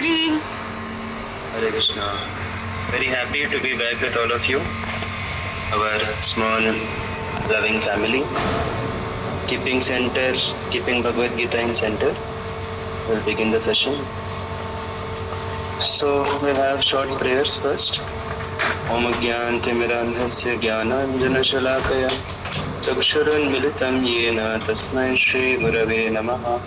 Ji. Hare Krishna. Very happy to be back with all of you, our small loving family. Keeping Bhagavad Gita in center. We'll begin the session. So we'll have short prayers first. Om Gyantimirandhasya Jnananjana-Shalakaya Chakshurunmilitam Yena Tasmai Shri Gurave Namaha.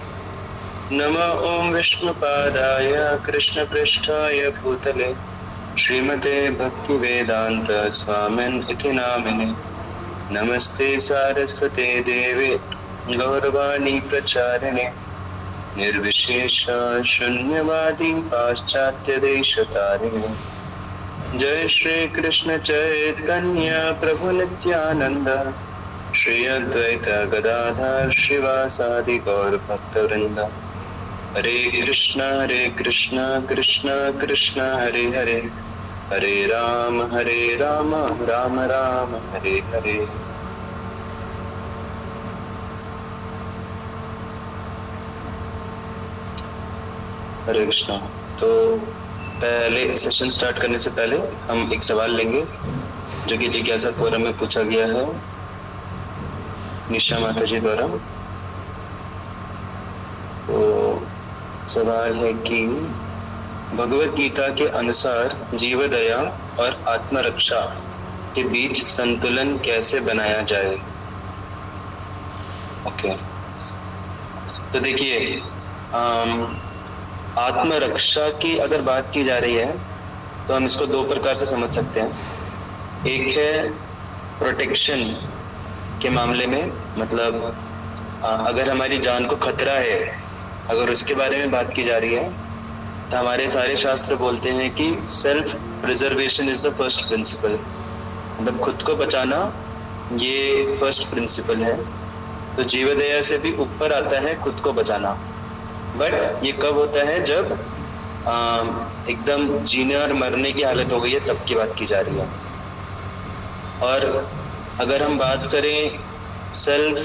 Nama Om Vishnupadaya Krishna Pristhaya Bhutale Srimate Bhakti Vedanta Swamin Iti Namine. Namaste Saraswate Deve Gauravani Pracharine Nirvishesha Shunyavadi Paschatya Deshatarine. Jai Shri Krishna Chaitanya Prabhu Nityananda Shri Advaita Gadadhar Shivasadi Gaur Bhaktavrinda. Hare Krishna Krishna Krishna Hare Hare Hare Rama Rama Rama Hare Hare. हरे कृष्णा। तो पहले session start करने से पहले हम एक सवाल लेंगे जो कि जिज्ञासा फोरम में पूछा गया है निशा माता जी द्वारा। तो सवाल है कि भगवत गीता के अनुसार जीवदया और आत्मरक्षा के बीच संतुलन कैसे बनाया जाए। ओके, तो देखिए आत्मरक्षा की अगर बात की जा रही है तो हम इसको दो प्रकार से समझ सकते हैं। एक है प्रोटेक्शन के मामले में, मतलब अगर हमारी जान को खतरा है, अगर उसके बारे में बात की जा रही है तो हमारे सारे शास्त्र बोलते हैं कि self preservation is the first principle, मतलब खुद को बचाना ये फर्स्ट प्रिंसिपल है। तो जीवदया से भी ऊपर आता है खुद को बचाना, बट ये कब होता है जब एकदम जीने और मरने की हालत हो गई है, तब की बात की जा रही है। और अगर हम बात करें सेल्फ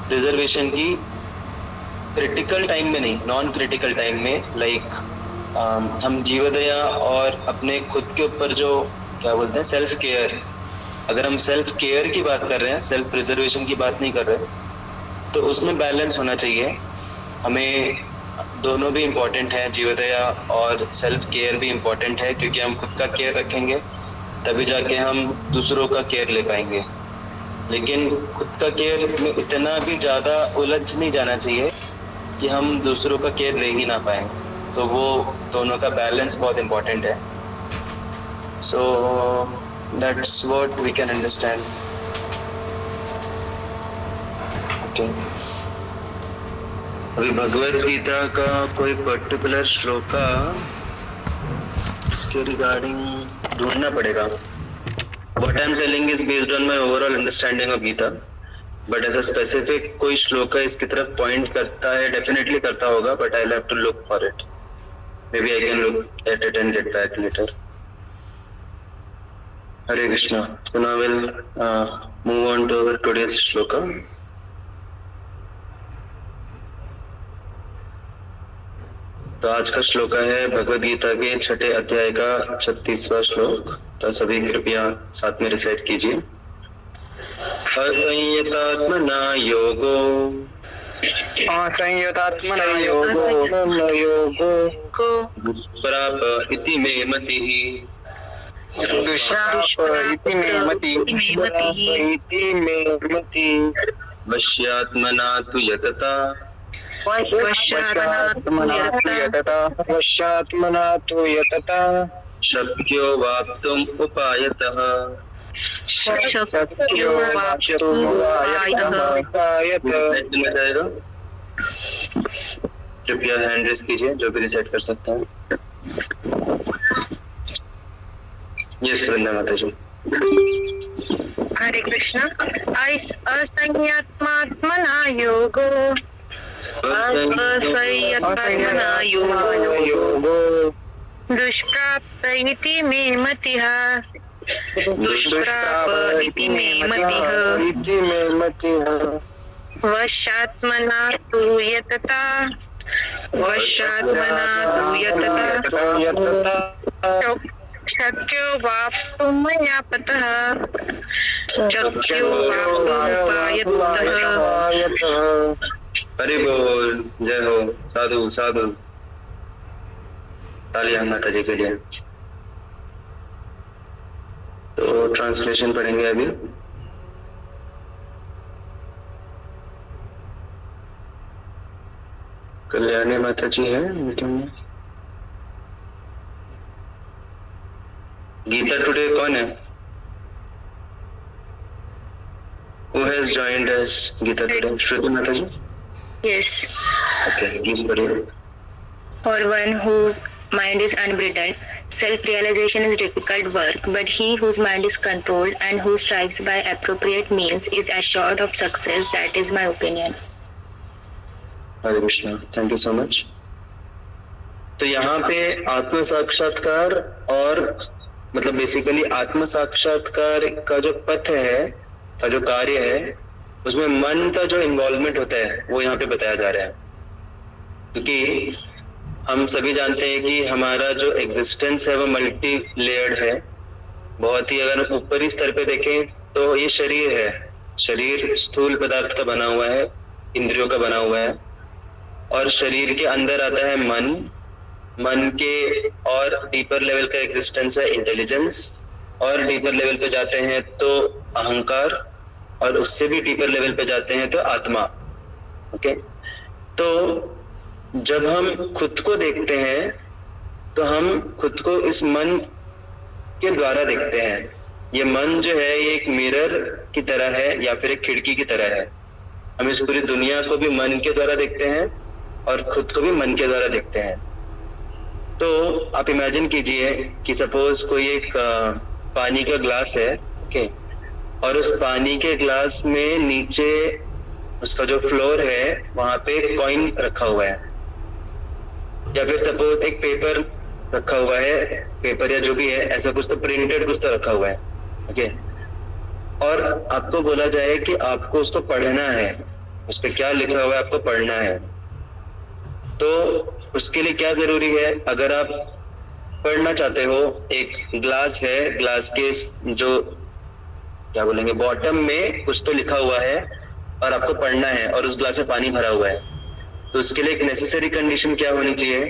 प्रिजर्वेशन की क्रिटिकल टाइम में नहीं, नॉन क्रिटिकल टाइम में, लाइक हम जीवदया और अपने खुद के ऊपर जो क्या बोलते हैं सेल्फ केयर, अगर हम सेल्फ केयर की बात कर रहे हैं, सेल्फ प्रिजर्वेशन की बात नहीं कर रहे, तो उसमें बैलेंस होना चाहिए। हमें दोनों भी इम्पोर्टेंट है, जीवदया और सेल्फ केयर भी इम्पोर्टेंट है, क्योंकि हम खुद का केयर रखेंगे तभी जाके हम दूसरों का केयर ले पाएंगे। लेकिन खुद का केयर में इतना भी ज़्यादा उलझ नहीं जाना चाहिए कि हम दूसरों का केयर ले ही ना पाए। तो वो दोनों का बैलेंस बहुत इम्पोर्टेंट है। So that's what we can understand. Okay, अभी भगवद गीता का कोई पर्टिकुलर श्लोक इसके रिगार्डिंग ढूंढना पड़ेगा। What I am telling is based on my overall understanding of Gita, but as a specific कोई श्लोक इसकी तरफ पॉइंट करता है, डेफिनेटली करता होगा, but I'll have to look for it. Maybe I can look at it and get back later. Hare Krishna. So now we'll move on to our today's shloka. तो आज का श्लोक है भगवद गीता के छठे अध्याय का 36वां श्लोक। तो सभी कृपया साथ में रिसाइट कीजिए। असंयतात्मना योगो दुष्प्राप इति मे मतिः वश्यात्मना तु यतता शक्यो वाप्तुम् उपायतः। कृपया हैंड रेस कीजिए जो भी रिसेट कर सकता है। यस वृंदा माता जी। हरे कृष्णा। असंयत्मात्मना योगो दुष्प्राप इति मे मतिः वशात्मना तु यतता वशात्मना तु यतता शक्यो वाप्तुं मया पतः शक्यो वाप्तुमुपायतः। हरि बोल, जय हो, साधु साधु। तालियां माता जी के लिए। तो ट्रांसलेशन पढ़ेंगे अभी। कल्याणी माता जी है मीटिंग में। गीता टुडे कौन है? Who has joined us Gita today? Shruti माता जी। Yes. Okay, please पढ़िए। For one whose mind is unbridled, self-realization is difficult work, but he whose mind is controlled and who strives by appropriate means is assured of success. That is my opinion. Hare Krishna, thank you so much. तो यहाँ पे आत्म साक्षात्कार और मतलब basically आत्म साक्षात्कार का जो पथ है, का जो कार्य है, उसमें मन का जो इन्वॉल्वमेंट होता है वो यहाँ पे बताया जा रहा है। क्योंकि हम सभी जानते हैं कि हमारा जो एग्जिस्टेंस है वो मल्टी लेयर्ड है। बहुत ही अगर ऊपरी स्तर पे देखें तो ये शरीर है, शरीर स्थूल पदार्थ का बना हुआ है, इंद्रियों का बना हुआ है, और शरीर के अंदर आता है मन, मन के और डीपर लेवल का एग्जिस्टेंस है इंटेलिजेंस, और डीपर लेवल पे जाते हैं तो अहंकार, और उससे भी डीपर लेवल पे जाते हैं तो आत्मा। ओके, तो जब हम खुद को देखते हैं तो हम खुद को इस मन के द्वारा देखते हैं। ये मन जो है ये एक मिरर की तरह है या फिर एक खिड़की की तरह है। हम इस पूरी दुनिया को भी मन के द्वारा देखते हैं और खुद को भी मन के द्वारा देखते हैं। तो आप इमेजिन कीजिए कि सपोज कोई एक पानी का ग्लास है, ओके, और उस पानी के ग्लास में नीचे उसका जो फ्लोर है वहां पे कॉइन रखा हुआ है, या फिर सपोज एक पेपर रखा हुआ है, पेपर या जो भी है, ऐसा कुछ तो प्रिंटेड कुछ तो रखा हुआ है, ओके, और आपको बोला जाए कि आपको उसको पढ़ना है, उस पर क्या लिखा हुआ है आपको पढ़ना है। तो उसके लिए क्या जरूरी है? अगर आप पढ़ना चाहते हो, एक ग्लास है, ग्लास के जो क्या बोलेंगे बॉटम में कुछ तो लिखा हुआ है और आपको पढ़ना है, और उस ग्लास में पानी भरा हुआ है, तो उसके लिए एक नेसेसरी कंडीशन क्या होनी चाहिए?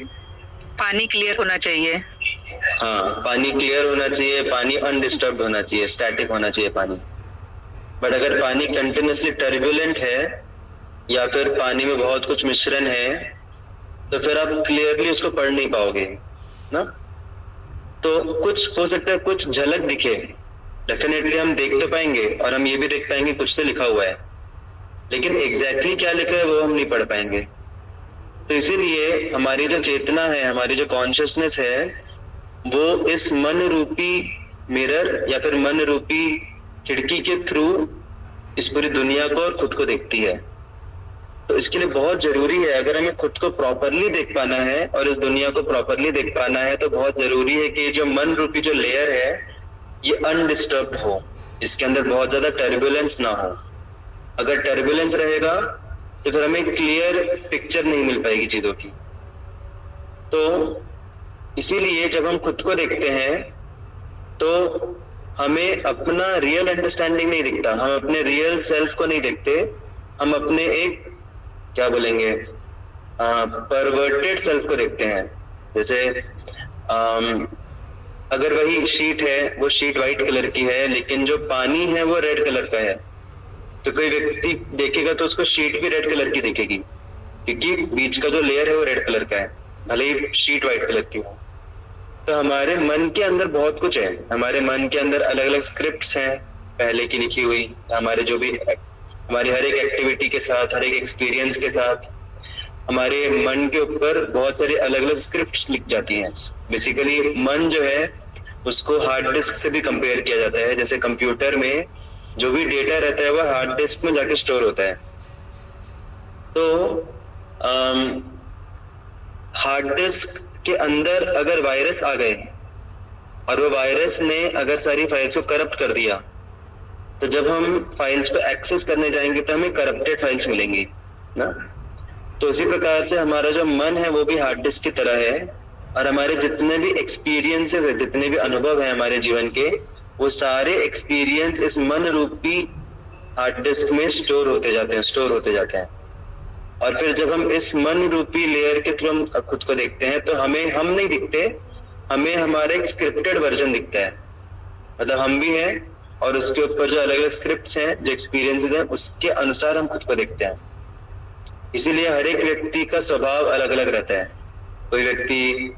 पानी क्लियर होना चाहिए। हाँ, पानी क्लियर होना चाहिए, पानी अनडिस्टर्ब होना चाहिए, स्टैटिक होना चाहिए पानी। बट अगर पानी कंटिन्यूसली टर्बुलेंट है या फिर पानी में बहुत कुछ मिश्रण है, तो फिर आप क्लियरली उसको पढ़ नहीं पाओगे ना। तो कुछ हो सकता है, कुछ झलक दिखे, डेफिनेटली हम देख तो पाएंगे और हम ये भी देख पाएंगे कुछ तो लिखा हुआ है, लेकिन एग्जैक्टली क्या लिखा है वो हम नहीं पढ़ पाएंगे। तो इसीलिए हमारी जो चेतना है, हमारी जो कॉन्शियसनेस है, वो इस मन रूपी मिरर या फिर मन रूपी खिड़की के थ्रू इस पूरी दुनिया को और खुद को देखती है। तो इसके लिए बहुत जरूरी है, अगर हमें खुद को प्रॉपरली देख पाना है और इस दुनिया को प्रॉपरली देख पाना है, तो बहुत जरूरी है कि जो मन रूपी जो लेयर है ये अनडिस्टर्ब हो, इसके अंदर बहुत ज्यादा टर्बुलेंस ना हो। अगर टर्बुलेंस रहेगा तो फिर हमें क्लियर पिक्चर नहीं मिल पाएगी चीजों की। तो इसीलिए जब हम खुद को देखते हैं तो हमें अपना रियल अंडरस्टैंडिंग नहीं दिखता, हम अपने रियल सेल्फ को नहीं देखते, हम अपने एक क्या बोलेंगे परवर्टेड सेल्फ को देखते हैं। जैसे अगर वही शीट है, वो शीट व्हाइट कलर की है, लेकिन जो पानी है वो रेड कलर का है, तो कोई व्यक्ति देखेगा तो उसको शीट भी रेड कलर की दिखेगी, क्योंकि बीच का जो लेयर है वो रेड कलर का है, भले ही शीट व्हाइट कलर की हो। तो हमारे मन के अंदर बहुत कुछ है, हमारे मन के अंदर अलग अलग स्क्रिप्ट्स हैं पहले की लिखी हुई, हमारे जो भी हमारी हर एक एक्टिविटी के साथ, हर एक एक्सपीरियंस के साथ हमारे मन के ऊपर बहुत सारी अलग अलग स्क्रिप्ट्स लिख जाती हैं। बेसिकली मन जो है उसको हार्ड डिस्क से भी कंपेयर किया जाता है। जैसे कंप्यूटर में जो भी डेटा रहता है वो हार्ड डिस्क में जाके स्टोर होता है। तो हार्ड डिस्क के अंदर अगर वायरस आ गए और वो वायरस ने अगर सारी फाइल्स को करप्ट कर दिया, तो जब हम फाइल्स को एक्सेस करने जाएंगे तो हमें करप्टेड फाइल्स मिलेंगी ना। तो उसी प्रकार से हमारा जो मन है वो भी हार्ड डिस्क की तरह है, और हमारे जितने भी एक्सपीरियंसेस है, जितने भी अनुभव है हमारे जीवन के, वो सारे एक्सपीरियंस इस मन रूपी हार्ड डिस्क में स्टोर होते जाते हैं। और फिर जब हम इस मन रूपी लेयर के थ्रू हम खुद को देखते हैं तो हम नहीं दिखते, हमें हमारा एक स्क्रिप्टेड वर्जन दिखता है। मतलब हम भी हैं और उसके ऊपर जो अलग अलग स्क्रिप्ट्स हैं, जो एक्सपीरियंसेस हैं, उसके अनुसार हम खुद को देखते हैं। इसीलिए हर एक व्यक्ति का स्वभाव अलग अलग रहता है। कोई व्यक्ति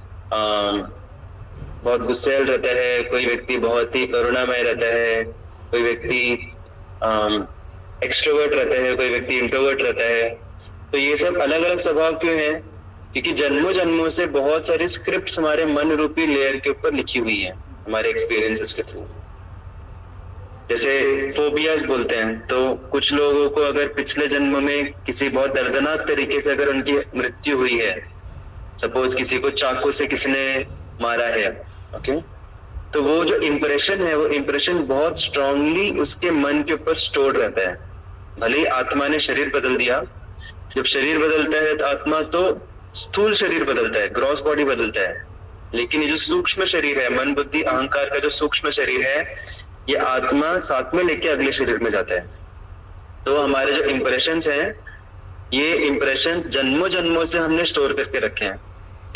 बहुत गुस्सैल रहता है, कोई व्यक्ति बहुत ही करुणामय रहता है, कोई व्यक्ति एक्सट्रोवर्ट रहता है, कोई व्यक्ति इंट्रोवर्ट रहता है। तो ये सब अलग अलग स्वभाव क्यों है? क्योंकि जन्मों जन्मों से बहुत सारी स्क्रिप्ट्स हमारे मन रूपी लेयर के ऊपर लिखी हुई है हमारे एक्सपीरियंसेस के थ्रू। जैसे फोबियाज बोलते हैं, तो कुछ लोगों को अगर पिछले जन्म में किसी बहुत दर्दनाक तरीके से अगर उनकी मृत्यु हुई है, सपोज किसी को चाकू से किसने मारा है, ओके, तो वो जो इम्प्रेशन है, वो इम्प्रेशन बहुत स्ट्रांगली उसके मन के ऊपर स्टोर्ड रहता है। भले ही आत्मा ने शरीर बदल दिया, जब शरीर बदलता है तो आत्मा तो स्थूल शरीर बदलता है, ग्रॉस बॉडी बदलता है, लेकिन ये जो सूक्ष्म शरीर है, मन बुद्धि अहंकार का जो सूक्ष्म शरीर है, ये आत्मा साथ में लेके अगले शरीर में जाता है। तो हमारे जो इम्प्रेशंस हैं, ये इम्प्रेशन जन्मों जन्मों से हमने स्टोर करके रखे हैं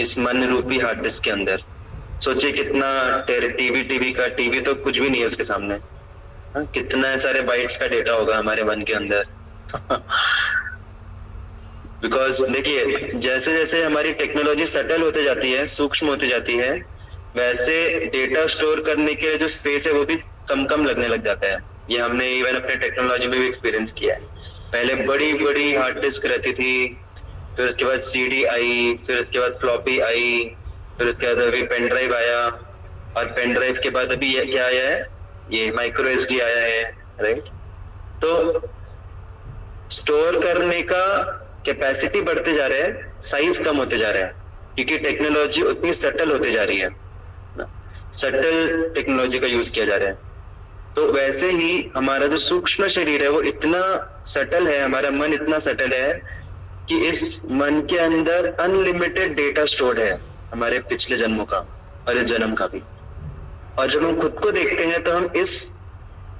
इस मन रूपी हार्ड डिस्क के अंदर। सोचिए कितना टीवी तो कुछ भी नहीं है उसके सामने। कितना सारे बाइट्स का डेटा होगा हमारे मन के अंदर। बिकॉज देखिए, जैसे जैसे हमारी टेक्नोलॉजी सटल होते जाती है, सूक्ष्म होती जाती है, वैसे डेटा स्टोर करने के जो स्पेस है वो भी कम कम लगने लग जाता है। ये हमने इवन अपने टेक्नोलॉजी में भी एक्सपीरियंस किया है। पहले बड़ी बड़ी हार्ड डिस्क रहती थी, फिर उसके बाद सीडी आई, फिर उसके बाद फ्लॉपी आई, फिर उसके बाद अभी पेन ड्राइव आया, और पेन ड्राइव के बाद अभी क्या आया है, ये माइक्रो एसडी आया है, राइट। तो स्टोर करने का कैपेसिटी बढ़ते जा रहा है, साइज कम होते जा रहा है, क्योंकि टेक्नोलॉजी उतनी सटल होते जा रही है, सटल टेक्नोलॉजी का यूज किया जा रहा है। तो वैसे ही हमारा जो सूक्ष्म शरीर है वो इतना सटल है, हमारा मन इतना सटल है कि इस मन के अंदर अनलिमिटेड डेटा स्टोर्ड है हमारे पिछले जन्मों का और इस जन्म का भी। और जब हम खुद को देखते हैं तो हम इस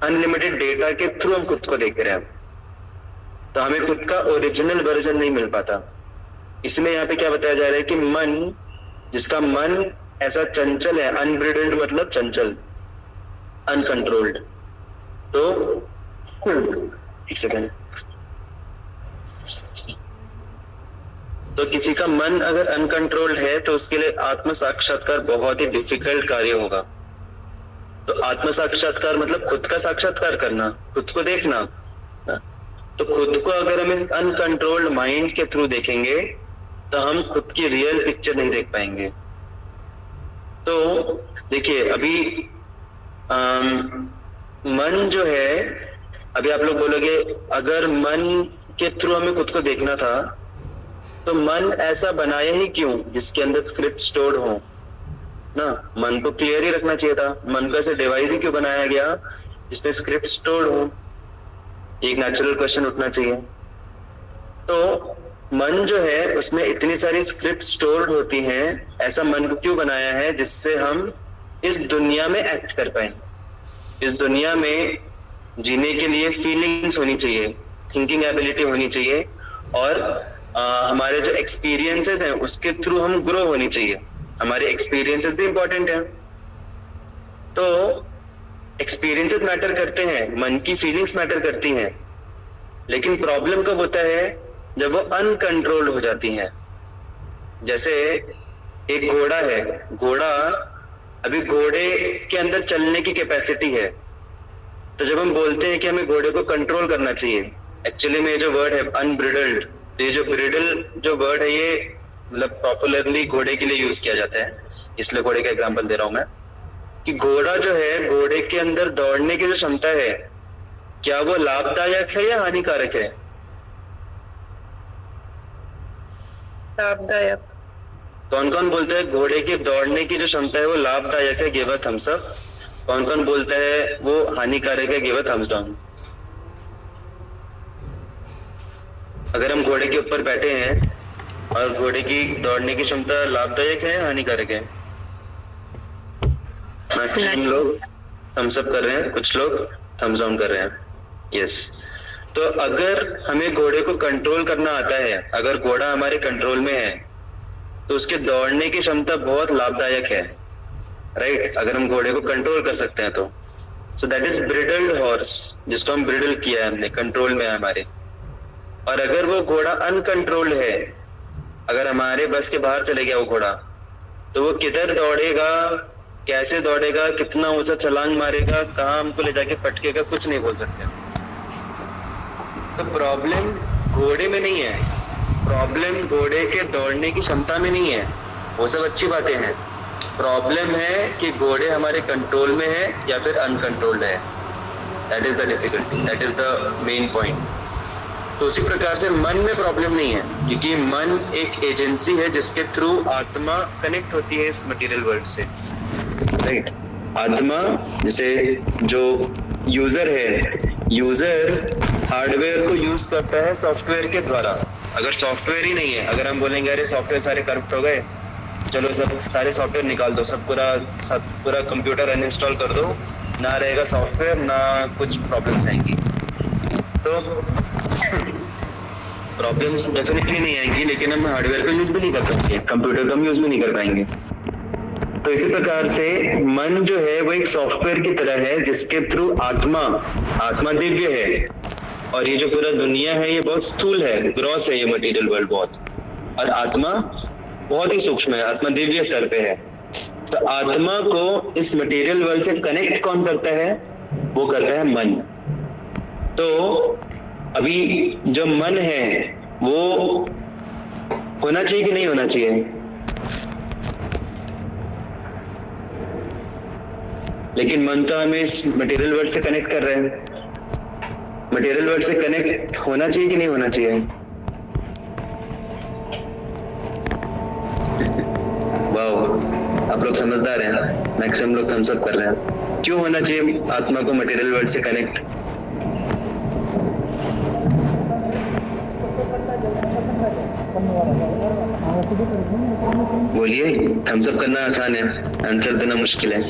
अनलिमिटेड डेटा के थ्रू हम खुद को देख रहे हैं, तो हमें खुद का ओरिजिनल वर्जन नहीं मिल पाता। इसमें यहाँ पे क्या बताया जा रहा है कि मन, जिसका मन ऐसा चंचल है, अनब्रिडल्ड मतलब चंचल, अनकंट्रोल्ड। तो एक सेकेंड, तो किसी का मन अगर अनकंट्रोल्ड है तो उसके लिए आत्म साक्षात्कार बहुत ही डिफिकल्ट कार्य होगा। तो आत्म साक्षात्कार मतलब खुद का साक्षात्कार करना, खुद को देखना। तो खुद को अगर हम इस अनकंट्रोल्ड माइंड के थ्रू देखेंगे तो हम खुद की रियल पिक्चर नहीं देख पाएंगे। तो देखिए, अभी मन जो है, अभी आप लोग बोलोगे अगर मन के थ्रू हमें खुद को देखना था तो मन ऐसा बनाया ही क्यों जिसके अंदर स्क्रिप्ट स्टोर्ड हो ना। मन को क्लियर ही रखना चाहिए था, मन को ऐसे डिवाइस ही क्यों बनाया गया जिसमें स्क्रिप्ट स्टोर्ड हो। एक नेचुरल क्वेश्चन उठना चाहिए। तो मन जो है उसमें इतनी सारी स्क्रिप्ट स्टोर्ड होती हैं, ऐसा मन को क्यों बनाया है जिससे हम इस दुनिया में एक्ट कर पाए। इस दुनिया में जीने के लिए फीलिंग्स होनी चाहिए, थिंकिंग एबिलिटी होनी चाहिए, और हमारे जो एक्सपीरियंसेस हैं उसके थ्रू हम ग्रो होनी चाहिए। हमारे एक्सपीरियंसेस भी इंपॉर्टेंट हैं। तो एक्सपीरियंसेस मैटर करते हैं, मन की फीलिंग्स मैटर करती हैं, लेकिन प्रॉब्लम कब होता है जब वो अनकंट्रोल्ड हो जाती हैं। जैसे एक घोड़ा है, घोड़ा अभी घोड़े के अंदर चलने की कैपेसिटी है, तो जब हम बोलते हैं कि हमें घोड़े को कंट्रोल करना चाहिए, एक्चुअली में ये जो वर्ड है अनब्रिडल्ड, तो ये जो ब्रिडल जो वर्ड है ये मतलब पॉपुलरली घोड़े के लिए यूज किया जाता है, इसलिए घोड़े का एग्जांपल दे रहा हूं मैं कि घोड़ा जो है, घोड़े के अंदर दौड़ने की जो क्षमता है, क्या वो लाभदायक है या हानिकारक है? लाभदायक। कौन कौन बोलता है घोड़े के दौड़ने की जो क्षमता है वो लाभदायक है? Give a thumbs up. कौन कौन बोलता है वो हानिकारक है? Give a thumbs down. अगर हम घोड़े के ऊपर बैठे हैं और घोड़े की दौड़ने की क्षमता लाभदायक है या हानिकारक है? मैक्सिमम लोग थम्स अप कर रहे हैं, कुछ लोग थम्स डाउन कर रहे हैं। यस, तो अगर हमें घोड़े को कंट्रोल करना आता है, अगर घोड़ा हमारे कंट्रोल में है, तो उसके दौड़ने की क्षमता बहुत लाभदायक है, राइट? अगर हम घोड़े को कंट्रोल कर सकते हैं तो सो दैट इज ब्रिडल्ड हॉर्स, जिसको हम ब्रिडल किया है हमने, कंट्रोल में है हमारे। और अगर वो घोड़ा अनकंट्रोल्ड है, अगर हमारे बस के बाहर चले गया वो घोड़ा, तो वो किधर दौड़ेगा, कैसे दौड़ेगा, कितना ऊंचा छलांग मारेगा, कहाँ हमको ले जाके पटकेगा, कुछ नहीं बोल सकते। तो प्रॉब्लम घोड़े में नहीं है, प्रॉब्लम घोड़े के दौड़ने की क्षमता में नहीं है, वो सब अच्छी बातें हैं। प्रॉब्लम है कि घोड़े हमारे कंट्रोल में है या फिर अनकंट्रोल्ड है। That is the difficulty, that is the main point. तो उसी प्रकार से मन में प्रॉब्लम नहीं है, क्योंकि मन एक एजेंसी है जिसके थ्रू आत्मा कनेक्ट होती है इस मटेरियल वर्ल्ड से, राइट? आत्मा जैसे जो यूजर है, यूजर हार्डवेयर को यूज करता है सॉफ्टवेयर के द्वारा। अगर सॉफ्टवेयर ही नहीं है, अगर हम बोलेंगे अरे सॉफ्टवेयर सारे करप्ट हो गए, चलो सब सारे सॉफ्टवेयर निकाल दो, सब पूरा कंप्यूटर अनइंस्टॉल कर दो, ना रहेगा सॉफ्टवेयर, ना कुछ प्रॉब्लम्स आएंगी, तो प्रॉब्लम्स डेफिनेटली नहीं आएंगी। लेकिन हम हार्डवेयर का यूज भी नहीं कर सकते, कंप्यूटर का हम यूज भी नहीं कर पाएंगे। तो इसी प्रकार से मन जो है वो एक सॉफ्टवेयर की तरह है, जिसके थ्रू आत्मा दिव्य है, और ये जो पूरा दुनिया है ये बहुत स्थूल है, ग्रॉस है ये मटेरियल वर्ल्ड बहुत, और आत्मा बहुत ही सूक्ष्म है, आत्मा दिव्य स्तर पे है। तो आत्मा को इस मटेरियल वर्ल्ड से कनेक्ट कौन करता है? वो करता है मन। तो अभी जो मन है वो होना चाहिए कि नहीं होना चाहिए? लेकिन मन तो हमें इस मटेरियल वर्ल्ड से कनेक्ट कर रहे हैं। मटेरियल वर्ल्ड से कनेक्ट होना चाहिए कि नहीं होना चाहिए? वाह, आप लोग समझदार हैं, मैक्सिमम लोग थम्स अप कर रहे हैं। क्यों होना चाहिए आत्मा को मटेरियल वर्ल्ड से कनेक्ट? बोलिए, थम्स अप करना आसान है, आंसर देना मुश्किल है।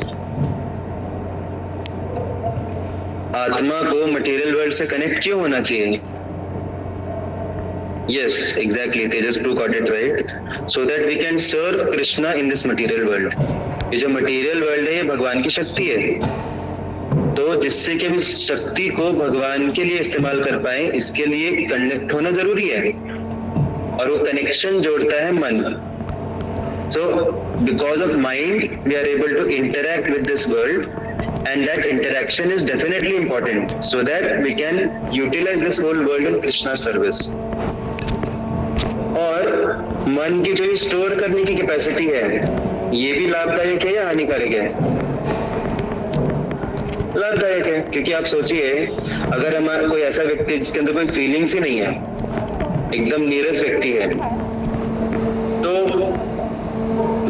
आत्मा को मटेरियल वर्ल्ड से कनेक्ट क्यों होना चाहिए? Yes, exactly. Tejas Blue got it right. So that we can serve Krishna in this material world. ये जो मटेरियल वर्ल्ड है ये भगवान की शक्ति है, तो जिससे कि हम इस शक्ति को भगवान के लिए इस्तेमाल कर पाए, इसके लिए कनेक्ट होना जरूरी है, और वो कनेक्शन जोड़ता है मन। So because of mind we are able to interact with this world, and that interaction is definitely important so that we can utilize this whole world in Krishna's service. और मन की जो स्टोर करने की capacity है ये भी लाभदायक है या हानिकारक है? लाभदायक है, क्योंकि आप सोचिए अगर हमारा कोई ऐसा व्यक्ति जिसके अंदर कोई फीलिंग्स ही नहीं है, एकदम नीरस व्यक्ति है, तो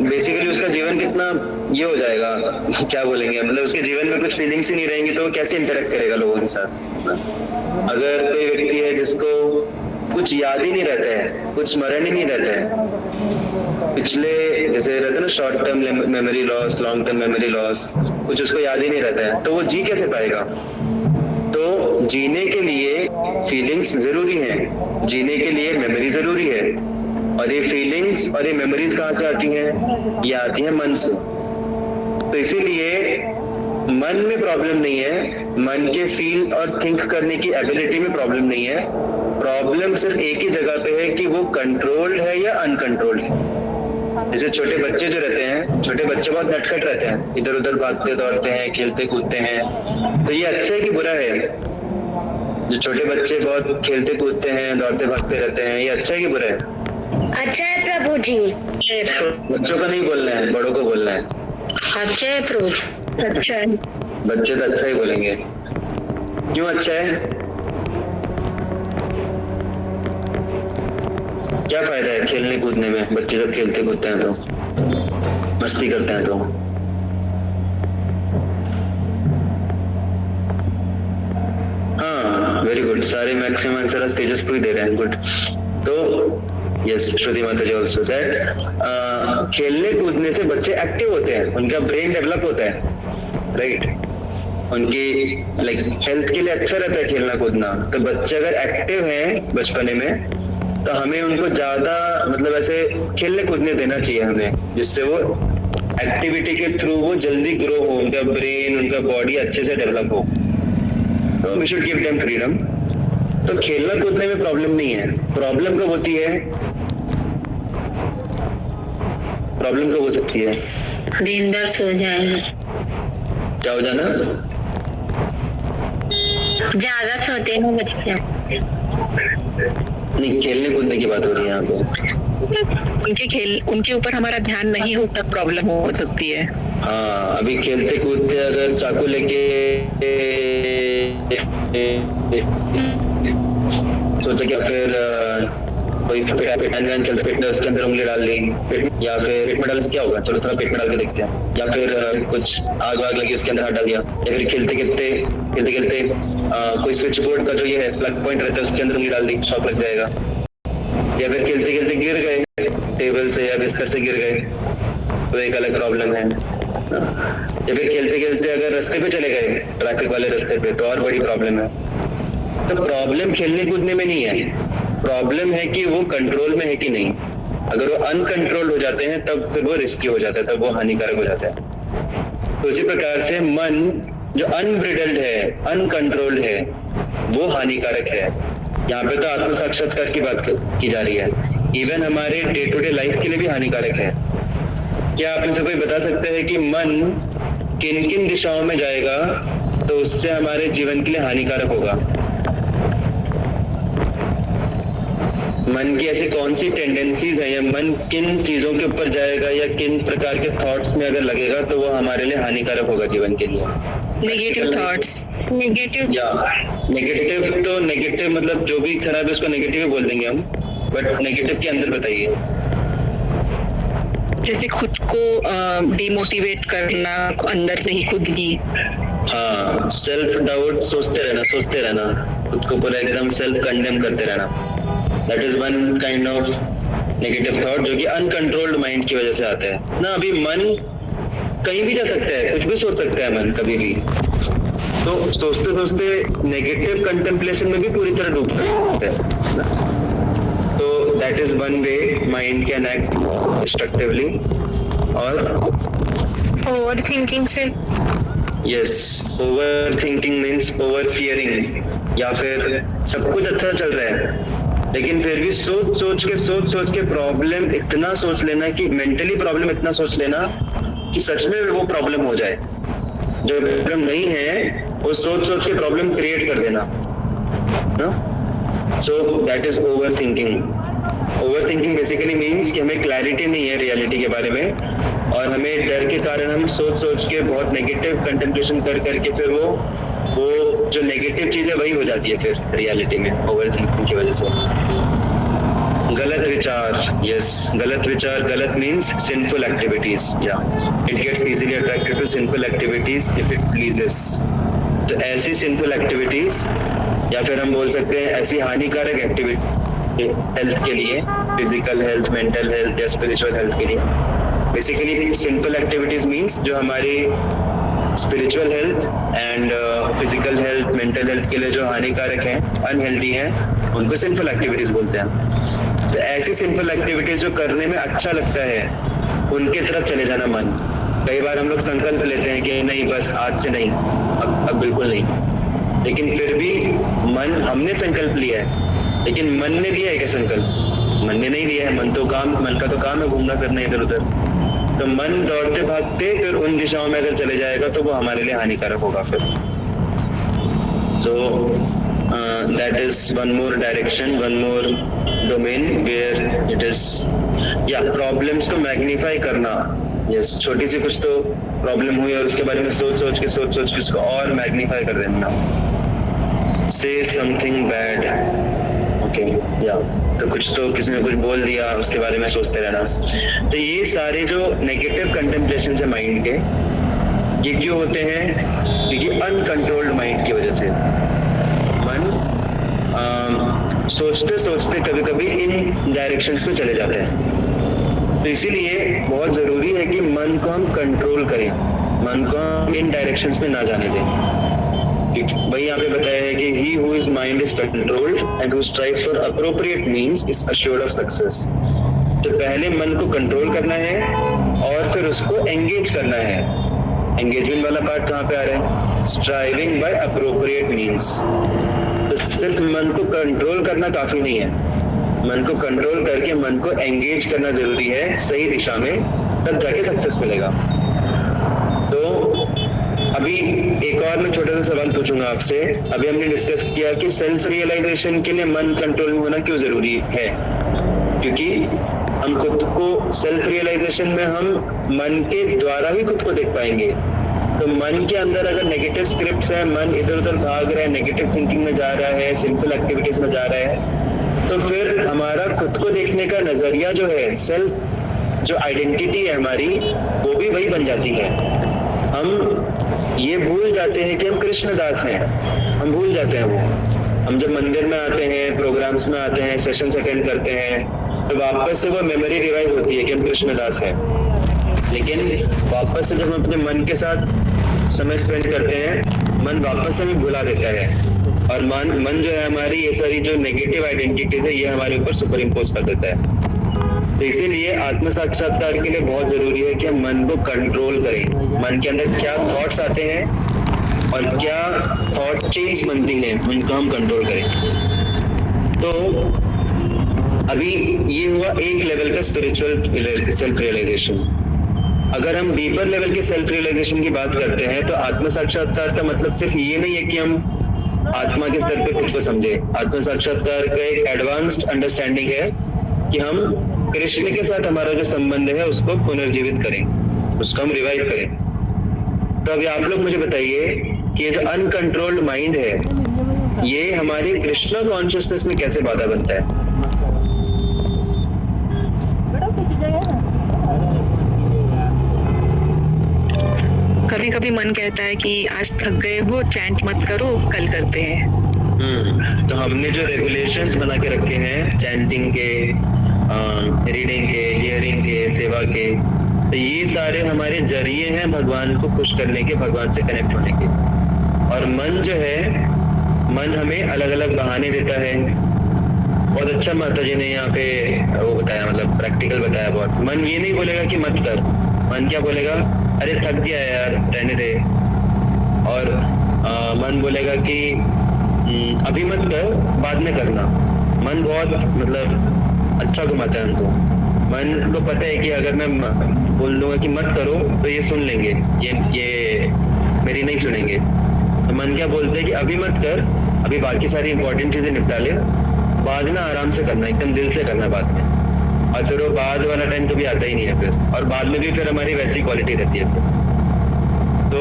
बेसिकली उसका जीवन कितना ये हो जाएगा, क्या बोलेंगे, मतलब उसके जीवन में कुछ फीलिंग्स ही नहीं रहेंगी, तो कैसे इंटरेक्ट करेगा लोगों के साथ? अगर कोई व्यक्ति है जिसको कुछ याद ही नहीं रहता है, कुछ स्मरण ही नहीं रहता है, पिछले जैसे रहता है ना short term memory loss, long term memory loss, कुछ उसको याद ही नहीं रहता है, तो वो जी कैसे पाएगा? तो जीने के लिए फीलिंग्स जरूरी हैं, जीने के लिए मेमोरी जरूरी है, और ये फीलिंग्स और ये मेमोरीज कहाँ से आती हैं? ये आती हैं मन से। तो इसीलिए मन में प्रॉब्लम नहीं है, मन के फील और थिंक करने की एबिलिटी में प्रॉब्लम नहीं है। प्रॉब्लम सिर्फ एक ही जगह पे है कि वो कंट्रोल्ड है या अनकंट्रोल्ड है। जैसे छोटे बच्चे जो रहते हैं, छोटे बच्चे बहुत नटखट रहते हैं, इधर उधर भागते दौड़ते हैं, खेलते कूदते हैं, तो ये अच्छा है कि बुरा है? जो छोटे बच्चे बहुत खेलते कूदते हैं, दौड़ते भागते रहते हैं, ये अच्छा है कि बुरा है? अच्छा है प्रभु जी। बच्चों का नहीं बोलना है, बड़ों को बोलना है। अच्छा है प्रभु जी। अच्छा है। बच्चे तो अच्छा ही बोलेंगे। क्यों अच्छा है? क्या फायदा है खेलने कूदने में? बच्चे जब खेलते कूदते हैं तो, मस्ती करते हैं तो, हाँ वेरी गुड, सारे मैक्सिमम आंसर आज तेजस्वी दे रहे हैं, गुड। तो यस, श्रुति माता जी ऑल्सो दैट खेलने कूदने से बच्चे एक्टिव होते हैं, उनका ब्रेन डेवलप होता है, राइट। उनकी लाइक हेल्थ के लिए अच्छा रहता है खेलना कूदना। तो बच्चे अगर एक्टिव हैं बचपने में तो हमें उनको ज्यादा मतलब ऐसे खेलने कूदने देना चाहिए हमें, जिससे वो एक्टिविटी के थ्रू वो जल्दी ग्रो हो, उनका ब्रेन उनका बॉडी अच्छे से डेवलप हो। तो we should give them freedom. तो खेलना कूदने में प्रॉब्लम नहीं है। प्रॉब्लम कब होती है? प्रॉब्लम कब हो सकती है? दिन भर सो जाएगा, क्या हो जाना? ज्यादा सोते हैं बच्चे। नहीं, खेलने कूदने की बात हो रही है यहाँ पे। उनके ऊपर हमारा ध्यान नहीं हो तब प्रॉब्लम हो सकती है। हाँ, अभी खेलते कूदते अगर चाकू लेके सोचा क्या, फिर कोई चल पेट में उसके अंदर उंगली डाल ली, या फिर पेट में डालने से क्या होगा, चलो थोड़ा पेट में डाल के देखते हैं, या फिर कुछ आग वाग लगी उसके अंदर हाथ डाल दिया, या फिर खेलते खेलते कोई स्विच बोर्ड का जो ये है प्लग पॉइंट रहता है उसके अंदर उंगली डाल दी, शॉक लग जाएगा। या फिर खेलते खेलते गिर गए, टेबल से या बिस्तर से गिर गए, तो एक अलग प्रॉब्लम है। या फिर खेलते खेलते अगर रास्ते पे चले गए, ट्रैफिक वाले रास्ते पे, तो और बड़ी प्रॉब्लम है। तो प्रॉब्लम खेलने कूदने में नहीं है, प्रॉब्लम है कि वो कंट्रोल में है कि नहीं। अगर वो अनकंट्रोल्ड हो जाते हैं तब फिर वो रिस्की हो जाता है, तब वो हानिकारक हो जाता है। तो इसी प्रकार से मन जो अनब्रिडल्ड है, अनकंट्रोल्ड है, वो हानिकारक है। यहाँ पे तो आत्म साक्षात्कार की बात की जा रही है, इवन हमारे डे टू डे लाइफ के लिए भी हानिकारक है। क्या आप मुझे कोई बता सकते हैं कि मन किन किन दिशाओं में जाएगा तो उससे हमारे जीवन के लिए हानिकारक होगा? मन की ऐसी कौन सी टेंडेंसीज है, या मन किन चीजों के ऊपर जाएगा या किन प्रकार के थॉट्स में अगर लगेगा तो वो हमारे लिए हानिकारक होगा जीवन के लिए? Negative thoughts. नेगेटिव तो नेगेटिव मतलब जो भी खराब है उसको नेगेटिव ही बोल देंगे हम, बट नेगेटिव के अंदर बताइए। जैसे खुद को डिमोटिवेट करना अंदर से ही, खुद ही। हाँ, सेल्फ डाउट, सोचते रहना, खुद को पूरा एकदम सेल्फ कंडेम करते रहना। That is one kind of negative thought जो कि अनकंट्रोल्ड माइंड की वजह से आता है ना। अभी मन कहीं भी जा सकता है, कुछ भी सोच सकता है मन कभी भी। तो सोचते सोचते नेगेटिव कंटेम्पलेशन में भी पूरी तरह डूब सकते हैं। तो that is one way mind can act destructively. और ओवर थिंकिंग से, yes, over thinking means over fearing, या फिर सब कुछ अच्छा चल रहा है लेकिन फिर भी सोच सोच के प्रॉब्लम इतना सोच लेना कि मेंटली प्रॉब्लम इतना सोच लेना कि सच में वो प्रॉब्लम हो जाए। जो प्रॉब्लम नहीं है वो सोच के प्रॉब्लम क्रिएट कर देना ना। सो that is over thinking. Over thinking basically means कि हमें क्लैरिटी नहीं है रियलिटी के बारे में, और हमें डर के कारण हम सोच के बहुत नेगेटिव कंटेम्पलेशन करके फिर वो जो नेगेटिव चीज है वही हो जाती है फिर रियलिटी में, ओवर थिंकिंग की वजह से। गलत विचार, यस, गलत विचार, गलत मीन्स सिंफुल एक्टिविटीज, या it gets easily attracted to sinful activities if it pleases. तो ऐसी सिंफुल एक्टिविटीज, या फिर हम बोल सकते हैं ऐसी हानिकारक एक्टिविटी हेल्थ के लिए, फिजिकल हेल्थ, मेंटल हेल्थ या स्पिरिचुअल हेल्थ के लिए। बेसिकली सिंपल एक्टिविटीज मीन्स जो हमारी spiritual health and physical health, mental health के लिए जो हानिकारक हैं, अनहेल्दी हैं, उनको सिंपल एक्टिविटीज बोलते हैं। तो ऐसी सिंपल एक्टिविटीज जो करने में अच्छा लगता है उनके तरफ चले जाना मन। कई बार हम लोग संकल्प लेते हैं कि नहीं बस आज से नहीं, अब बिल्कुल नहीं, लेकिन फिर भी मन, हमने संकल्प लिया है लेकिन मन ने लिया है क्या संकल्प? मन ने नहीं लिया है। मन का तो काम है घूमना फिरना इधर उधर। तो मन दौड़ते भागते फिर उन दिशाओं में अगर चले जाएगा तो वो हमारे लिए हानिकारक होगा फिर। So that is one more direction, one more domain where it is, या प्रॉब्लम्स को मैग्नीफाई करना। यस, छोटी सी कुछ तो प्रॉब्लम हुई और उसके बारे में सोच के उसको और मैग्नीफाई कर देना। से समथिंग बैड, ओके, या तो कुछ तो किसी ने कुछ बोल दिया उसके बारे में सोचते रहना। तो ये सारे जो नेगेटिव कंटेम्पलेशन है माइंड के, ये क्यों होते हैं? क्योंकि अनकंट्रोल्ड माइंड की वजह से। मन सोचते सोचते कभी कभी इन डायरेक्शंस पे चले जाते हैं। तो इसीलिए बहुत जरूरी है कि मन को हम कंट्रोल करें, मन को हम इन डायरेक्शंस में ना जाने दें। क्योंकि वही यहाँ पे बताया है कि he whose mind is controlled and who strives for appropriate means is assured of success। तो पहले मन को कंट्रोल करना है और फिर उसको एंगेज करना है। एंगेजमेंट वाला पार्ट कहाँ पे आ रहा है? Striving by appropriate means. तो सिर्फ मन को कंट्रोल करना काफी नहीं है, मन को कंट्रोल करके मन को एंगेज करना जरूरी है सही दिशा में, तब जाके सक्सेस मिलेगा। तो अभी एक और मैं छोटा सा सवाल पूछूंगा आपसे। अभी हमने डिस्कस किया कि सेल्फ रियलाइजेशन के लिए मन कंट्रोल में होना क्यों जरूरी है, क्योंकि हम खुद को सेल्फ रियलाइजेशन में हम मन के द्वारा ही खुद को देख पाएंगे। तो मन के अंदर अगर नेगेटिव स्क्रिप्ट्स है, मन इधर उधर भाग रहा है, नेगेटिव थिंकिंग में जा रहा है, सिंपल एक्टिविटीज में जा रहा है, तो फिर हमारा खुद को देखने का नजरिया जो है, सेल्फ जो आइडेंटिटी है हमारी, वो भी वही बन जाती है। हम ये भूल जाते हैं कि हम कृष्णदास हैं, हम भूल जाते हैं वो। हम जब मंदिर में आते हैं, प्रोग्राम्स में आते हैं, सेशंस अटेंड करते हैं, तो वापस से वो मेमोरी रिवाइव होती है कि हम कृष्णदास हैं। लेकिन वापस से जब हम अपने मन के साथ समय स्पेंड करते हैं, मन वापस से हमें भुला देता है, और मन जो है हमारी ये सारी जो नेगेटिव आइडेंटिटीज है, ये हमारे ऊपर सुपर इम्पोज कर देता है। तो इसीलिए आत्म साक्षात्कार के लिए बहुत जरूरी है कि हम मन को कंट्रोल करें। मन के अंदर क्या थॉट्स आते हैं और क्या थॉट चेंज बनती है, उनको हम कंट्रोल करें। तो अभी ये हुआ एक लेवल का स्पिरिचुअल सेल्फ रियलाइजेशन। अगर हम डीपर लेवल के सेल्फ रियलाइजेशन की बात करते हैं, तो आत्म साक्षात्कार का मतलब सिर्फ ये नहीं है कि हम आत्मा के स्तर पे खुद को समझे। आत्म साक्षात्कार का एक एडवांस्ड अंडरस्टैंडिंग है कि हम कृष्ण के साथ हमारा जो संबंध है उसको पुनर्जीवित करें, उसको हम रिवाइव करें। तो अभी आप लोग मुझे बताइए कि ये जो अनकंट्रोल्ड माइंड है, ये हमारी कृष्ण कॉन्शियसनेस में कैसे बाधा बनता है? कभी कभी मन कहता है कि आज थक गए हो, चैंट मत करो, कल करते हैं। तो हमने जो रेगुलेशंस बना के रखे हैं चैंटिंग के, रीडिंग के, हियरिंग के, सेवा के, तो ये सारे हमारे जरिए हैं भगवान को खुश करने के, भगवान से कनेक्ट होने के। और मन जो है, मन हमें अलग अलग बहाने देता है। बहुत अच्छा माता जी ने यहाँ पे वो बताया, मतलब प्रैक्टिकल बताया बहुत। मन ये नहीं बोलेगा कि मत कर, मन क्या बोलेगा? अरे थक गया यार, रहने दे। और मन बोलेगा कि अभी मत कर, बाद में करना। मन बहुत मतलब अच्छा घुमाता है हमको। मन को पता है कि अगर मैं बोल दूंगा कि मत करो तो ये सुन लेंगे, ये मेरी नहीं सुनेंगे। तो मन क्या बोलते हैं कि अभी मत कर, अभी बाकी सारी इंपॉर्टेंट चीजें निपटा ले, बाद में आराम से करना, एकदम दिल से करना बाद में। और फिर वो बाद वाला टाइम कभी आता ही नहीं है फिर, और बाद में भी फिर हमारी वैसी क्वालिटी रहती है फिर। तो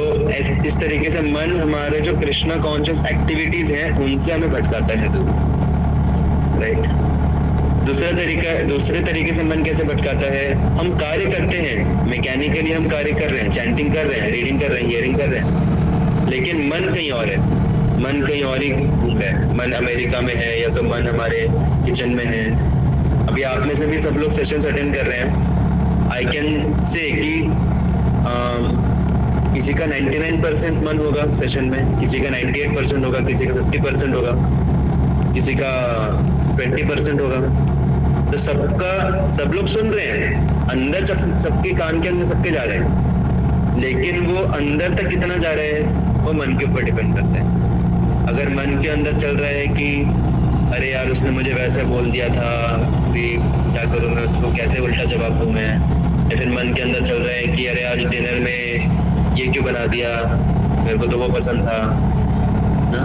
इस तरीके से मन हमारे जो कृष्णा कॉन्शियस एक्टिविटीज हैं उनसे हमें भटकाता है दूर, राइट। दूसरे तरीके से मन कैसे भटकाता है? हम कार्य करते हैं, मैकेनिकली हम कार्य कर रहे हैं, चैंटिंग कर रहे हैं, रीडिंग कर रहे हैं, हियरिंग कर रहे हैं, लेकिन मन कहीं और है, मन कहीं और ही घूम रहा है। मन अमेरिका में है, या तो मन हमारे किचन में है। अभी आप में से भी सब लोग सेशंस अटेंड कर रहे हैं। आई कैन से कि किसी का 99% मन होगा सेशन में, किसी का 98% होगा, किसी का 50% होगा, किसी का 20% होगा। तो सब लोग सुन रहे हैं, अंदर सबके कान के अंदर सबके जा रहे हैं, लेकिन वो अंदर तक कितना जा रहे हैं वो मन के ऊपर डिपेंड करता है। अगर मन के अंदर चल रहा है कि अरे यार उसने मुझे वैसे बोल दिया था, भी क्या करूँ मैं, उसको कैसे उल्टा जवाब दूँ मैं, या फिर मन के अंदर चल रहा है कि अरे आज डिनर में ये क्यों बना दिया, मेरे को तो वो पसंद था ना,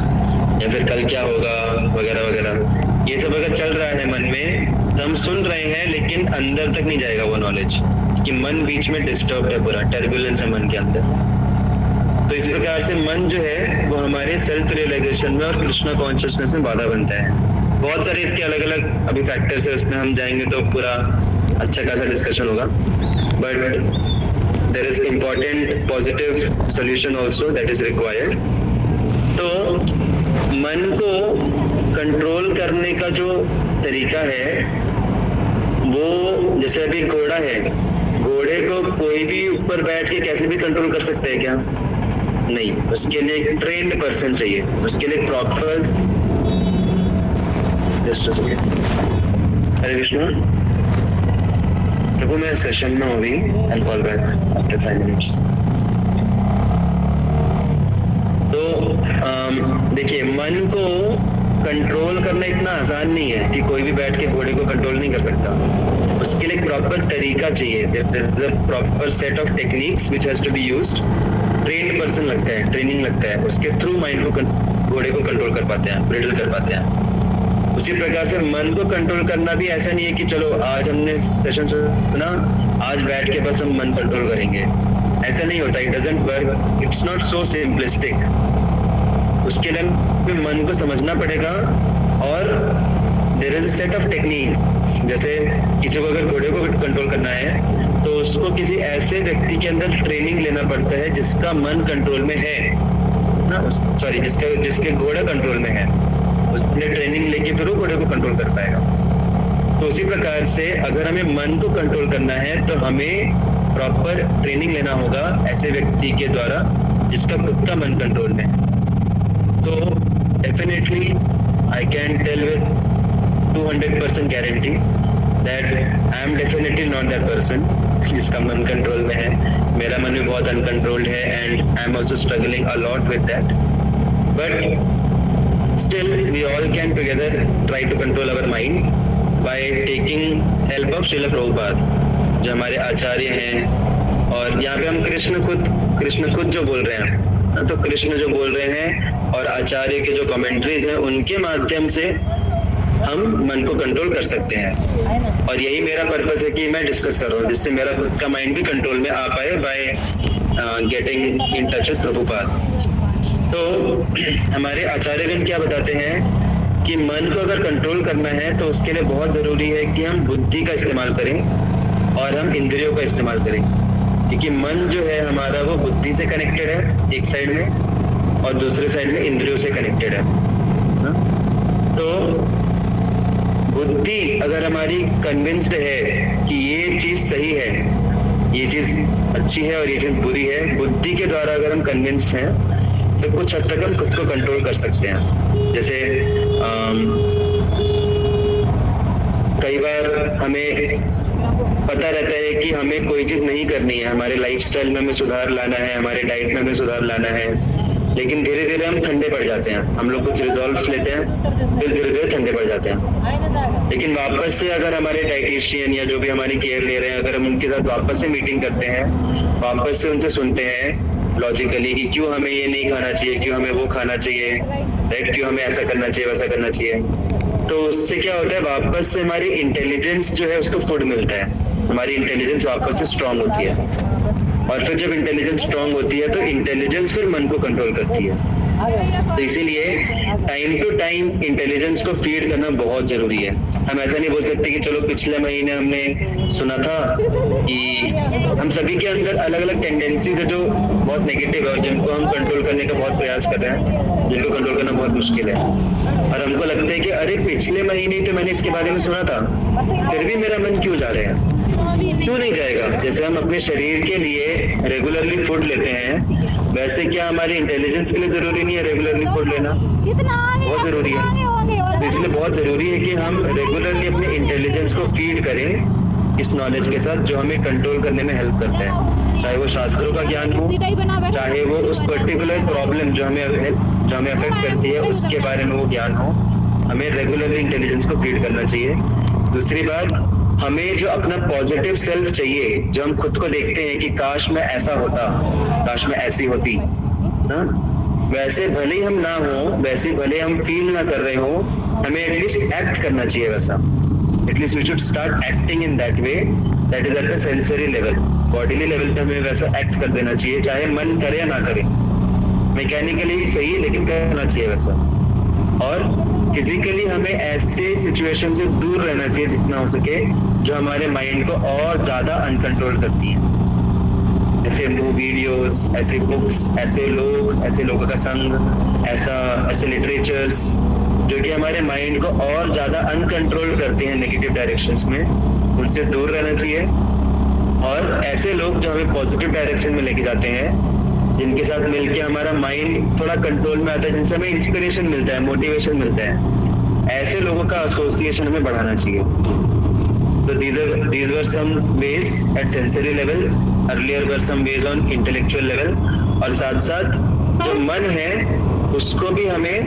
या फिर कल क्या होगा वगैरह वगैरह, ये सब अगर चल रहा है मन में, तो हम सुन रहे हैं लेकिन अंदर तक नहीं जाएगा वो नॉलेज, कि मन बीच में डिस्टर्ब है, पूरा टर्बुलेंस है मन के अंदर। तो इस प्रकार से मन जो है वो हमारे सेल्फ रियलाइजेशन में और कृष्णा कॉन्शियसनेस में बाधा बनता है। बहुत सारे इसके अलग अलग अभी फैक्टर्स है, उसमें हम जाएंगे तो पूरा अच्छा खासा डिस्कशन होगा, but there is important positive solution also that is required. तो मन को कंट्रोल करने का जो तरीका है वो, जैसे अभी घोड़ा है, घोड़े को कोई भी ऊपर बैठ के कैसे भी कंट्रोल कर सकता है क्या? नहीं, उसके लिए एक ट्रेन्ड पर्सन चाहिए, उसके लिए प्रॉपर। हरे कृष्ण प्रभु, मैं सेशन में हूँ अभी, I call back after 5 minutes. तो देखिए, मन को कंट्रोल करना इतना आसान नहीं है कि कोई भी बैठ के घोड़े को कंट्रोल नहीं कर सकता। उसके लिए एक प्रॉपर तरीका चाहिए, there is a proper set of techniques which has to be used. Trained person लगता है, ट्रेनिंग लगता है, उसके थ्रू माइंड को घोड़े को कंट्रोल कर पाते हैं, ब्रिडल कर पाते हैं। उसी प्रकार से मन को कंट्रोल करना भी ऐसा नहीं है कि चलो आज हमने सेशन सुना, आज बैठ के बस हम मन कंट्रोल करेंगे, ऐसा नहीं होता। It doesn't work, it's not so simplistic. उसके लिए मन को समझना पड़ेगा और there is a set of technique. जैसे किसी को अगर घोड़े को कंट्रोल करना है तो उसको किसी ऐसे व्यक्ति के अंदर ट्रेनिंग लेना पड़ता है जिसका मन कंट्रोल में है ना, सॉरी, जिसके घोड़ा कंट्रोल में है। उसने ट्रेनिंग लेके फिर वो घोड़े को कंट्रोल कर पाएगा। तो उसी प्रकार से अगर हमें मन को कंट्रोल करना है तो हमें प्रॉपर ट्रेनिंग लेना होगा ऐसे व्यक्ति के द्वारा जिसका खुद का मन कंट्रोल में है। तो definitely I can tell with 200% guarantee that I am definitely not that person जिसका मन कंट्रोल में है। मेरा मन भी बहुत अनकंट्रोल्ड है and I am also struggling a lot with that, but still we all can together try to control our mind by taking help of Srila Prabhupada, जो हमारे आचार्य हैं। और यहाँ पे हम कृष्ण खुद जो बोल रहे हैं, तो कृष्ण जो बोल रहे हैं और आचार्य के जो कमेंट्रीज हैं उनके माध्यम से हम मन को कंट्रोल कर सकते हैं। और यही मेरा पर्पस है कि मैं डिस्कस कर रहा हूँ, जिससे मेरा खुद का माइंड भी कंट्रोल में आ पाए by getting in touch with Prabhupada. तो हमारे आचार्यगण क्या बताते हैं कि मन को अगर कंट्रोल करना है तो उसके लिए बहुत जरूरी है कि हम बुद्धि का इस्तेमाल करें और हम इंद्रियों का इस्तेमाल करें, क्योंकि मन जो है हमारा वो बुद्धि से कनेक्टेड है एक साइड में और दूसरे साइड में इंद्रियों से कनेक्टेड है ना? तो बुद्धि अगर हमारी कन्विंस्ड है कि ये चीज सही है, ये चीज अच्छी है और ये चीज बुरी है, बुद्धि के द्वारा अगर हम कन्विंस्ड हैं तो कुछ हद तक हम खुद को कंट्रोल कर सकते हैं। जैसे कई बार हमें पता रहता है कि हमें कोई चीज नहीं करनी है, हमारे लाइफस्टाइल में हमें सुधार लाना है, हमारे डाइट में हमें सुधार लाना है, लेकिन धीरे धीरे हम ठंडे पड़ जाते हैं। हम लोग कुछ रिजॉल्व्स लेते हैं, फिर धीरे धीरे ठंडे पड़ जाते हैं। लेकिन वापस से अगर हमारे डाइटिशियन या जो भी हमारी केयर ले रहे हैं, अगर हम उनके साथ वापस से मीटिंग करते हैं, वापस से उनसे सुनते हैं लॉजिकली कि क्यों हमें ये नहीं खाना चाहिए, क्यों हमें वो खाना चाहिए, राइट, क्यों हमें ऐसा करना चाहिए, वैसा करना चाहिए, तो उससे क्या होता है, वापस से हमारी इंटेलिजेंस जो है उसको फूड मिलता है, हमारी इंटेलिजेंस वापस से स्ट्रांग होती है। और फिर जब इंटेलिजेंस स्ट्रांग होती है तो इंटेलिजेंस फिर मन को कंट्रोल करती है। तो इसीलिए टाइम टू टाइम इंटेलिजेंस को फीड करना बहुत जरूरी है। हम ऐसा नहीं बोल सकते कि चलो पिछले महीने हमने सुना था कि हम सभी के अंदर अलग अलग टेंडेंसीज है जो बहुत नेगेटिव है और जिनको हम कंट्रोल करने का बहुत प्रयास कर रहे हैं, जिनको कंट्रोल करना बहुत मुश्किल है। और हमको लगता है कि अरे पिछले महीने तो मैंने इसके बारे में सुना था, फिर भी मेरा मन क्यों जा रहा है, क्यों नहीं जाएगा। जैसे हम अपने शरीर के लिए रेगुलरली फूड लेते हैं, वैसे क्या हमारी इंटेलिजेंस के लिए जरूरी नहीं है रेगुलरली फूड लेना? बहुत जरूरी है। तो इसलिए बहुत जरूरी है कि हम रेगुलरली अपने इंटेलिजेंस को फीड करें इस नॉलेज के साथ जो हमें कंट्रोल करने में हेल्प करता है, चाहे वो शास्त्रों का ज्ञान हो, चाहे वो उस पर्टिकुलर प्रॉब्लम जो हमें अफेक्ट करती है उसके बारे में वो ज्ञान हो। हमें रेगुलरली इंटेलिजेंस को फीड करना चाहिए। दूसरी बात, हमें जो अपना पॉजिटिव सेल्फ चाहिए, जो हम खुद को देखते हैं कि काश मैं ऐसा होता, काश मैं ऐसी होती ना, वैसे भले ही हम ना हो, वैसे भले हम फील ना कर रहे हो, हमें एटलीस्ट एक्ट करना चाहिए वैसा। At least we should start acting in that way, that is at the sensory level, bodily level पे हमें वैसा एक्ट कर देना चाहिए, चाहे मन करे या ना करे। मैकेनिकली सही है लेकिन करना चाहिए वैसा। और फिजिकली हमें ऐसे सिचुएशन से दूर रहना चाहिए जितना हो सके जो हमारे माइंड को और ज्यादा अनकंट्रोल करती है। ऐसे वीडियोस, ऐसे बुक्स, ऐसे लोगों का संग, ऐसे लिटरेचर्स जो कि हमारे माइंड को और ज्यादा अनकंट्रोल करते हैं नेगेटिव डायरेक्शंस में, उनसे दूर रहना चाहिए। और ऐसे लोग जो हमें पॉजिटिव डायरेक्शन में लेके जाते हैं, जिनके साथ मिलके हमारा माइंड थोड़ा कंट्रोल में आता है, जिनसे हमें इंस्पिरेशन मिलता है, मोटिवेशन मिलता है, ऐसे लोगों का एसोसिएशन हमें बढ़ाना चाहिए। तो these were some ways at sensory level, earlier were some ways on intellectual level, और साथ साथ जो मन है उसको भी हमें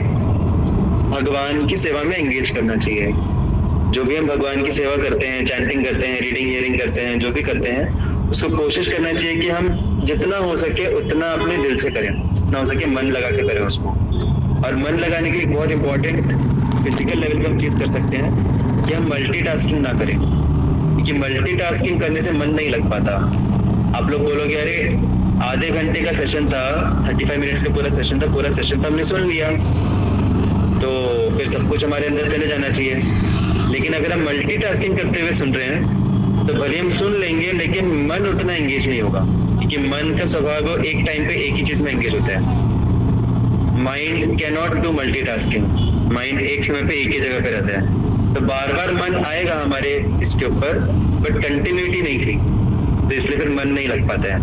भगवान की सेवा में एंगेज करना चाहिए। जो भी हम भगवान की सेवा करते हैं, चैंटिंग करते हैं, रीडिंग हियरिंग करते हैं, जो भी करते हैं, उसको कोशिश करना चाहिए कि हम जितना हो सके उतना अपने दिल से करें, जितना हो सके मन लगा के करें उसको। और मन लगाने के लिए बहुत इंपॉर्टेंट फिजिकल लेवल पे हम चीज कर सकते हैं कि हम मल्टीटास्किंग ना करें, क्योंकि मल्टीटास्किंग करने से मन नहीं लग पाता। आप लोग बोलोगे अरे आधे घंटे का सेशन था, 35 मिनट्स का पूरा सेशन था, हमने सुन लिया, तो फिर सब कुछ हमारे अंदर चले जाना चाहिए। लेकिन अगर हम मल्टीटास्किंग करते हुए सुन रहे हैं तो भले हम सुन लेंगे, लेकिन मन उतना एंगेज नहीं होगा, क्योंकि मन का स्वभाव एक टाइम पे एक ही चीज में एंगेज होता है। Mind can not do multitasking, mind एक समय पे एक ही जगह पे रहता है। तो बार बार मन आएगा हमारे इसके ऊपर, बट कंटिन्यूटी नहीं थी, तो इसलिए फिर मन नहीं लग पाता है।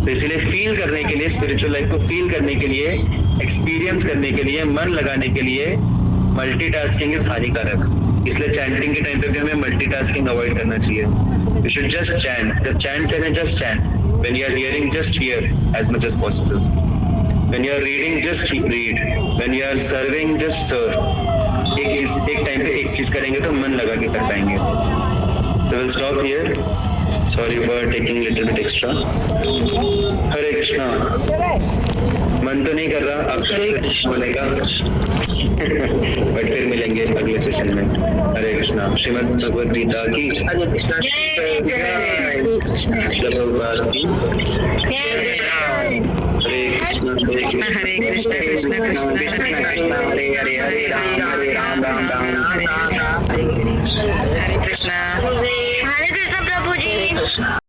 तो इसलिए फील करने के लिए, स्पिरिचुअल लाइफ को फील करने के लिए, एक्सपीरियंस करने के लिए, मन लगाने के लिए मल्टीटास्किंग इज हानिकारक। इसलिए चैंटिंग के टाइम पे भी हमें मल्टीटास्किंग अवॉइड करना चाहिए। यू शुड जस्ट चैंट, जब चैंट करें just chant, when you are hearing just hear as much as possible, when you are reading just read, when you are serving just serve. एक time पे एक चीज करेंगे तो मन लगा के कर पाएंगे। So we'll stop here. Sorry for taking little bit extra. हरे कृष्णा। मन तो नहीं कर रहा, अब से बोलेगा बट फिर मिलेंगे अगले सेशन में। हरे कृष्णा। श्रीमद् भगवद गीता की हरे कृष्णा की हरे कृष्णा कृष्ण कृष्ण कृष्ण हरे हरे हरे राम राम राम हरे हरे कृष्णा। हरे कृष्ण प्रभु जी।